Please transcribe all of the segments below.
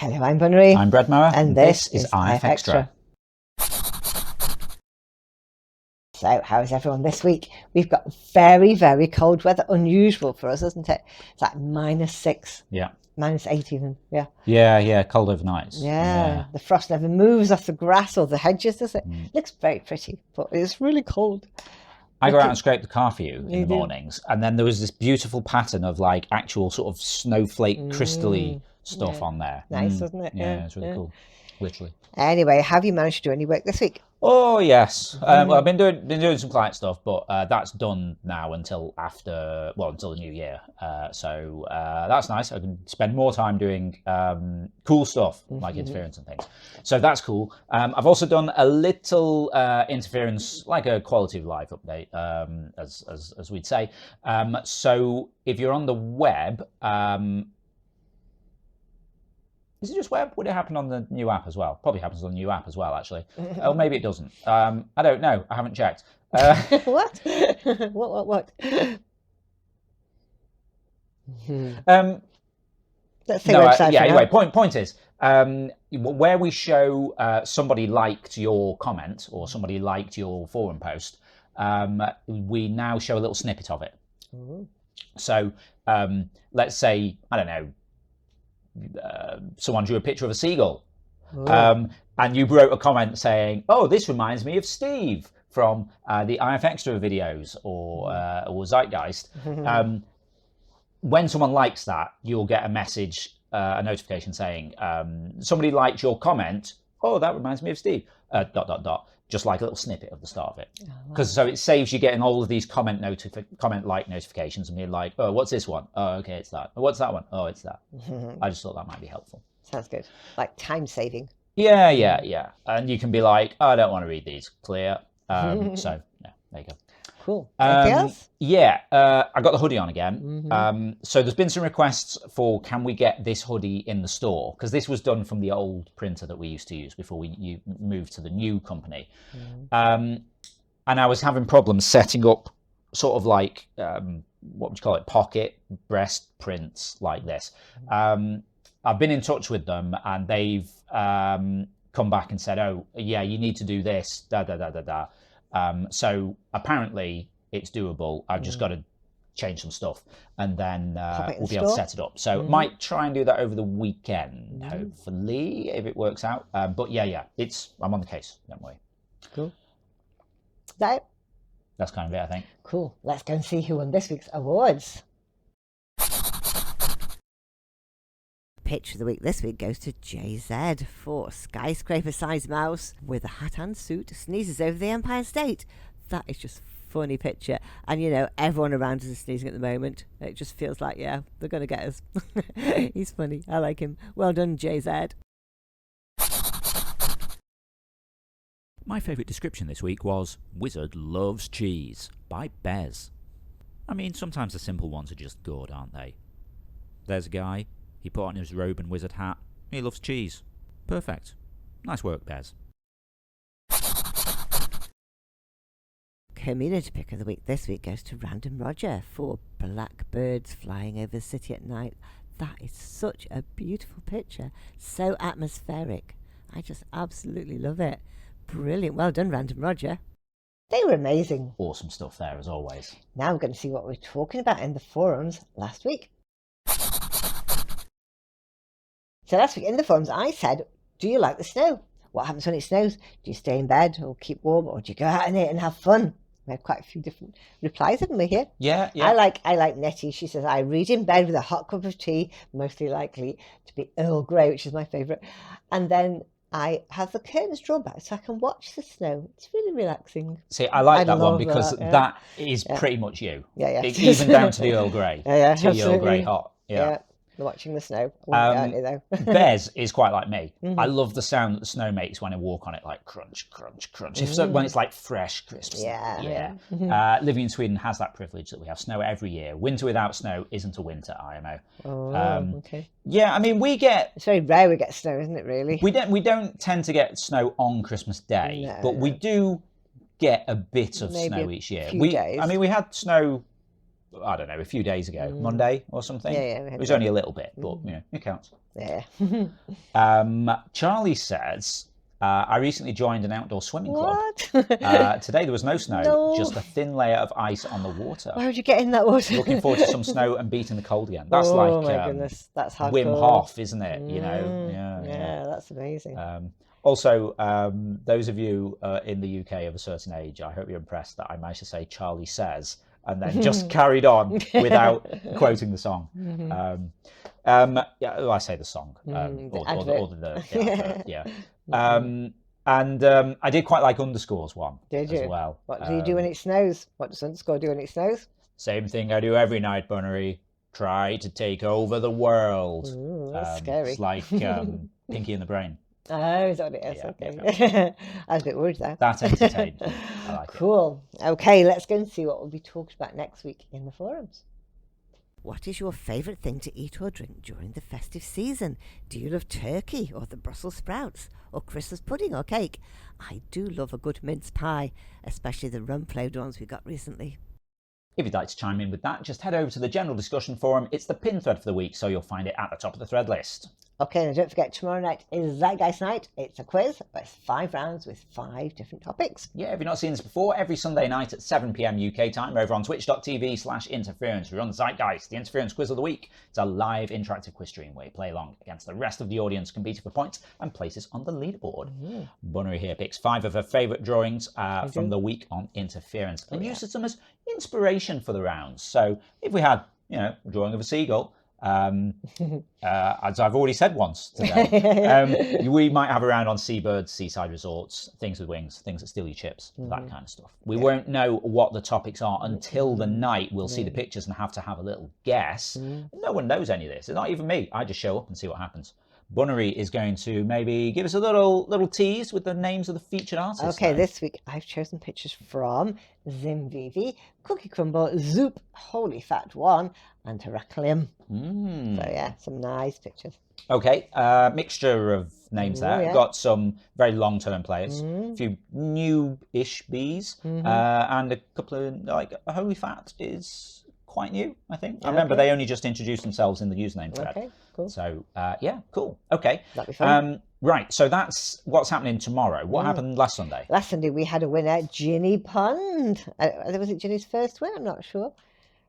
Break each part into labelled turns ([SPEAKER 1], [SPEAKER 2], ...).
[SPEAKER 1] Hello, I'm Bunnery.
[SPEAKER 2] I'm Brad Mower,
[SPEAKER 1] and this is
[SPEAKER 2] IFXtra.
[SPEAKER 1] So, how's everyone this week? We've got very, very cold weather. Unusual for us, isn't it? It's like -6.
[SPEAKER 2] Yeah.
[SPEAKER 1] -8 even. Yeah.
[SPEAKER 2] Yeah. Cold overnights.
[SPEAKER 1] Yeah. The frost never moves off the grass or the hedges, does it? It looks very pretty, but it's really cold.
[SPEAKER 2] I go out and scrape the car for you in the
[SPEAKER 1] do.
[SPEAKER 2] mornings, and then there was this beautiful pattern of like actual sort of snowflake crystally stuff on there.
[SPEAKER 1] Nice, wasn't it?
[SPEAKER 2] Yeah, it's really cool. Literally.
[SPEAKER 1] Anyway, have you managed to do any work this week?
[SPEAKER 2] Oh yes. Well, I've been doing some client stuff, but that's done now until until the new year. So that's nice. I can spend more time doing cool stuff like interference and things. So that's cool. I've also done a little interference, like a quality of life update, as we'd say. So if you're on the web. Is it just web? Would it happen on the new app as well? Probably happens on the new app as well, actually. Oh, maybe it doesn't. I don't know. I haven't checked.
[SPEAKER 1] What? What? Let's say website.
[SPEAKER 2] Anyway, point is, where we show somebody liked your comment or somebody liked your forum post, we now show a little snippet of it. So let's say, I don't know, someone drew a picture of a seagull, and you wrote a comment saying, "Oh, this reminds me of Steve from the IFXtra videos or Zeitgeist." When someone likes that, you'll get a message, a notification saying, "Somebody liked your comment. Oh, that reminds me of Steve." ... Just like a little snippet of the start of it, because so it saves you getting all of these comment like notifications and being like, "Oh, what's this one? Oh, okay, it's that. What's that one? Oh, it's that." I just thought that might be helpful.
[SPEAKER 1] Sounds good. Like time saving.
[SPEAKER 2] Yeah. And you can be like, "Oh, I don't want to read these." Clear. So yeah, there you go.
[SPEAKER 1] Cool. Anything else?
[SPEAKER 2] Yeah, I got the hoodie on again. So there's been some requests for, can we get this hoodie in the store? Because this was done from the old printer that we used to use before we moved to the new company. And I was having problems setting up sort of like, what would you call it, pocket breast prints like this. I've been in touch with them and they've come back and said, "Oh, yeah, you need to do this, so apparently it's doable. I've just got to change some stuff, and then we'll be able to set it up. So might try and do that over the weekend, hopefully, if it works out. But yeah, I'm on the case. Don't worry.
[SPEAKER 1] Cool. Is that it?
[SPEAKER 2] That's kind of it, I think.
[SPEAKER 1] Cool. Let's go and see who won this week's awards. Pitch of the week this week goes to JZ for skyscraper-sized mouse with a hat and suit sneezes over the Empire State. That is just funny picture, and you know everyone around us is sneezing at the moment. It just feels like, yeah, they're gonna get us. He's funny. I like him. Well done, JZ.
[SPEAKER 3] My favourite description this week was "Wizard loves cheese" by Bez. I mean, sometimes the simple ones are just good, aren't they? There's a guy. He put on his robe and wizard hat. He loves cheese. Perfect. Nice work, Bez.
[SPEAKER 1] Community pick of the week this week goes to Random Roger for blackbirds flying over the city at night. That is such a beautiful picture. So atmospheric. I just absolutely love it. Brilliant. Well done, Random Roger. They were amazing.
[SPEAKER 2] Awesome stuff there, as always.
[SPEAKER 1] Now we're going to see what we were talking about in the forums last week. So last week in the forums, I said, do you like the snow? What happens when it snows? Do you stay in bed or keep warm, or do you go out in it and have fun? We had quite a few different replies, haven't we, here?
[SPEAKER 2] Yeah.
[SPEAKER 1] I like Nettie. She says, I read in bed with a hot cup of tea, mostly likely to be Earl Grey, which is my favourite. And then I have the curtains drawn back so I can watch the snow. It's really relaxing.
[SPEAKER 2] See, I like that one because that is pretty much you.
[SPEAKER 1] Yeah.
[SPEAKER 2] Even down to the Earl Grey.
[SPEAKER 1] Yeah,
[SPEAKER 2] tea Earl Grey hot. Yeah.
[SPEAKER 1] Watching the snow. Though.
[SPEAKER 2] Bez is quite like me. I love the sound that the snow makes when I walk on it, like crunch, crunch, crunch. When it's like fresh, crisp. Yeah. Living in Sweden has that privilege that we have snow every year. Winter without snow isn't a winter, IMO.
[SPEAKER 1] Okay.
[SPEAKER 2] Yeah, I mean, it's
[SPEAKER 1] very rare we get snow, isn't it, really?
[SPEAKER 2] We don't tend to get snow on Christmas Day, but we do get a bit of snow each year.
[SPEAKER 1] Days.
[SPEAKER 2] I mean, we had snow, I don't know, a few days ago, Monday or something.
[SPEAKER 1] Yeah.
[SPEAKER 2] It was only a little bit, but you know, it counts.
[SPEAKER 1] Yeah.
[SPEAKER 2] Charlie says, I recently joined an outdoor swimming club.
[SPEAKER 1] What?
[SPEAKER 2] Today there was no snow,
[SPEAKER 1] No.
[SPEAKER 2] just a thin layer of ice on the water.
[SPEAKER 1] Why would you get in that water?
[SPEAKER 2] Looking forward to some snow and beating the cold again. That's
[SPEAKER 1] Oh
[SPEAKER 2] like
[SPEAKER 1] my goodness, that's hardcore.
[SPEAKER 2] Wim Hof, isn't it? You know,
[SPEAKER 1] Yeah, that's amazing.
[SPEAKER 2] Also, those of you in the UK of a certain age, I hope you're impressed that I managed to say Charlie says and then just carried on without quoting the song. Yeah, well, I say the song or the advert, yeah. And I did quite like Underscore's one
[SPEAKER 1] Did you?
[SPEAKER 2] as well.
[SPEAKER 1] What do you do when it snows? What does Underscore do when it snows?
[SPEAKER 2] Same thing I do every night, Bunnery. Try to take over the world.
[SPEAKER 1] Ooh, that's scary.
[SPEAKER 2] It's like Pinky and the Brain.
[SPEAKER 1] Oh, is that what it is?
[SPEAKER 2] Yeah,
[SPEAKER 1] Okay.
[SPEAKER 2] yeah.
[SPEAKER 1] I was a bit worried there.
[SPEAKER 2] That's entertaining. I like it.
[SPEAKER 1] Cool. Okay, let's go and see what we'll be talking about next week in the forums. What is your favourite thing to eat or drink during the festive season? Do you love turkey or the Brussels sprouts or Christmas pudding or cake? I do love a good mince pie, especially the rum-flavoured ones we got recently.
[SPEAKER 2] If you'd like to chime in with that, just head over to the general discussion forum. It's the pin thread for the week, so you'll find it at the top of the thread list.
[SPEAKER 1] Okay, and don't forget, tomorrow night is Zeitgeist Night. It's a quiz, but it's 5 rounds with 5 different topics.
[SPEAKER 2] Yeah, if you've not seen this before, every Sunday night at 7 p.m. UK time, over on twitch.tv/interference, we run Zeitgeist, the Interference Quiz of the Week. It's a live interactive quiz stream where you play along against the rest of the audience, competing for points and places on the leaderboard. Bunnery here picks 5 of her favourite drawings from the week on Interference and uses them as inspiration for the rounds. So if we had, a drawing of a seagull, as I've already said once today, we might have a round on seabirds, seaside resorts, things with wings, things that steal your chips, that kind of stuff. We won't know what the topics are until the night. We'll see the pictures and have to have a little guess. No one knows any of this. It's not even me. I just show up and see what happens. Bunnery is going to maybe give us a little tease with the names of the featured artists.
[SPEAKER 1] Okay, this week I've chosen pictures from Zimvivi, Cookie Crumble, Zoop, Holy Fat One, and Heraclium. So yeah, some nice pictures.
[SPEAKER 2] Okay, mixture of names there.
[SPEAKER 1] Yeah.
[SPEAKER 2] Got some very long-term players, a few new-ish bees, and a couple of, like, Holy Fat is quite new, I think. I remember they only just introduced themselves in the username thread.
[SPEAKER 1] Okay, cool.
[SPEAKER 2] So, yeah, cool. Okay.
[SPEAKER 1] That'd be fun.
[SPEAKER 2] Right, so that's what's happening tomorrow. What happened last Sunday?
[SPEAKER 1] Last Sunday we had a winner, Ginny Pond. Was it Ginny's first win? I'm not sure.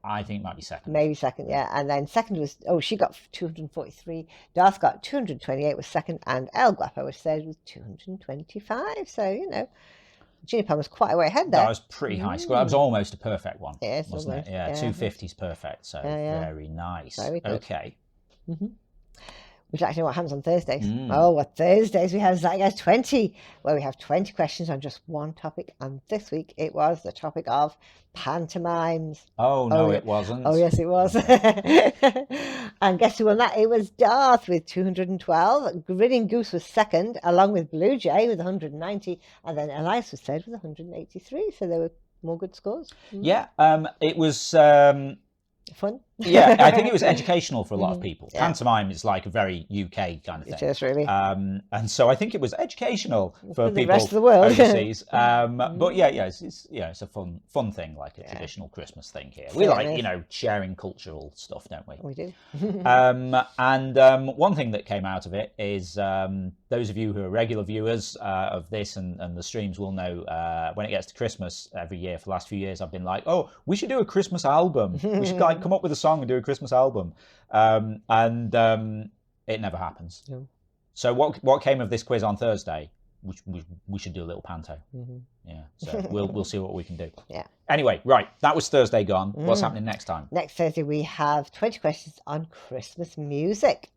[SPEAKER 2] I think it might be second.
[SPEAKER 1] Maybe second, yeah. And then second was, she got 243. Darth got 228 was second, and El Guapo was third with 225. So, Ginny Pond was quite a way ahead there.
[SPEAKER 2] That was pretty high score. That was almost a perfect one,
[SPEAKER 1] Yes,
[SPEAKER 2] wasn't
[SPEAKER 1] almost.
[SPEAKER 2] it? Yeah, 250's perfect, so very nice.
[SPEAKER 1] Very good.
[SPEAKER 2] Okay.
[SPEAKER 1] Would you like to know what happens on Thursdays? What Thursdays we have Zeitgeist 20, where we have 20 questions on just one topic. And this week it was the topic of pantomimes.
[SPEAKER 2] Oh, no, it wasn't.
[SPEAKER 1] Oh, yes, it was. And guess who won that? It was Darth with 212. Grinning Goose was second, along with Blue Jay with 190. And then Elias was third with 183. So there were more good scores.
[SPEAKER 2] Yeah, it was...
[SPEAKER 1] Fun.
[SPEAKER 2] Yeah, I think it was educational for a lot of people. Pantomime is like a very UK kind of thing.
[SPEAKER 1] It is, really.
[SPEAKER 2] And so I think it was educational for
[SPEAKER 1] the
[SPEAKER 2] people
[SPEAKER 1] rest of the world.
[SPEAKER 2] overseas. But yeah, it's a fun thing, like a traditional Christmas thing here. We like, sharing cultural stuff, don't we?
[SPEAKER 1] We do.
[SPEAKER 2] And one thing that came out of it is those of you who are regular viewers of this and the streams will know when it gets to Christmas every year for the last few years, I've been like, oh, we should do a Christmas album. We should come up with a song and do a Christmas album. And it never happens. Yeah. So what came of this quiz on Thursday? We should do a little panto. Yeah. So we'll see what we can do.
[SPEAKER 1] Yeah.
[SPEAKER 2] Anyway, right. That was Thursday gone. What's happening next time?
[SPEAKER 1] Next Thursday we have 20 questions on Christmas music.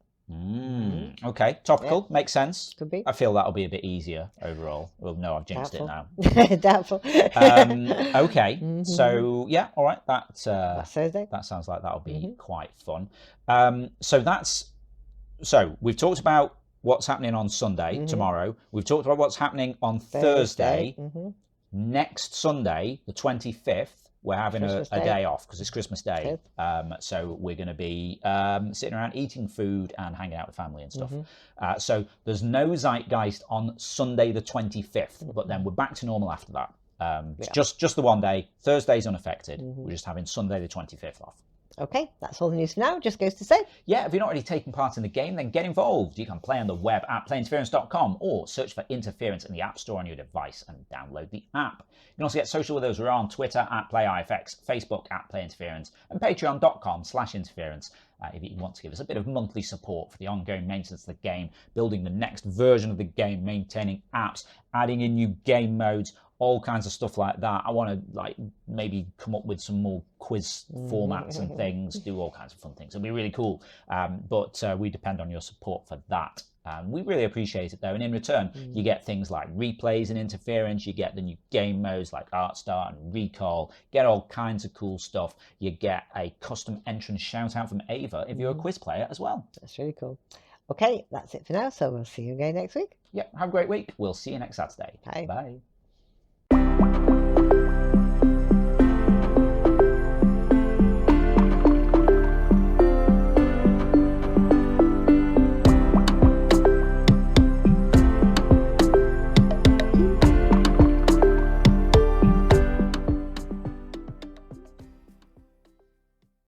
[SPEAKER 2] Okay, topical, makes sense.
[SPEAKER 1] Could be.
[SPEAKER 2] I feel that'll be a bit easier overall. Well, no, I've jinxed
[SPEAKER 1] Doubtful.
[SPEAKER 2] it now.
[SPEAKER 1] Doubtful.
[SPEAKER 2] Okay, so yeah, all right. That's
[SPEAKER 1] Thursday.
[SPEAKER 2] That sounds like that'll be quite fun. So we've talked about what's happening on Sunday tomorrow. We've talked about what's happening on Thursday. Next Sunday, the 25th. We're having a day off because it's Christmas Day. So we're going to be sitting around eating food and hanging out with family and stuff. So there's no Zeitgeist on Sunday the 25th, but then we're back to normal after that. It's just the one day. Thursday's unaffected. We're just having Sunday the 25th off.
[SPEAKER 1] Okay, that's all the news for now. Just goes to say,
[SPEAKER 2] yeah, if you're not already taking part in the game, then get involved. You can play on the web at playinterference.com or search for Interference in the App Store on your device and download the app. You can also get social with us. We're on Twitter at PlayIFX, Facebook at PlayInterference, and patreon.com/interference. If you want to give us a bit of monthly support for the ongoing maintenance of the game, building the next version of the game, maintaining apps, adding in new game modes, all kinds of stuff like that. I want to maybe come up with some more quiz formats and things, do all kinds of fun things. It'll be really cool. But we depend on your support for that. We really appreciate it though, and in return you get things like replays and interference, you get the new game modes like Art Start and Recall, get all kinds of cool stuff. You get a custom entrance shout out from Ava if you're a quiz player as well.
[SPEAKER 1] That's really cool. Okay, that's it for now, so we'll see you again next week.
[SPEAKER 2] Yeah, have a great week. We'll see you next Saturday.
[SPEAKER 1] Bye.
[SPEAKER 2] Bye.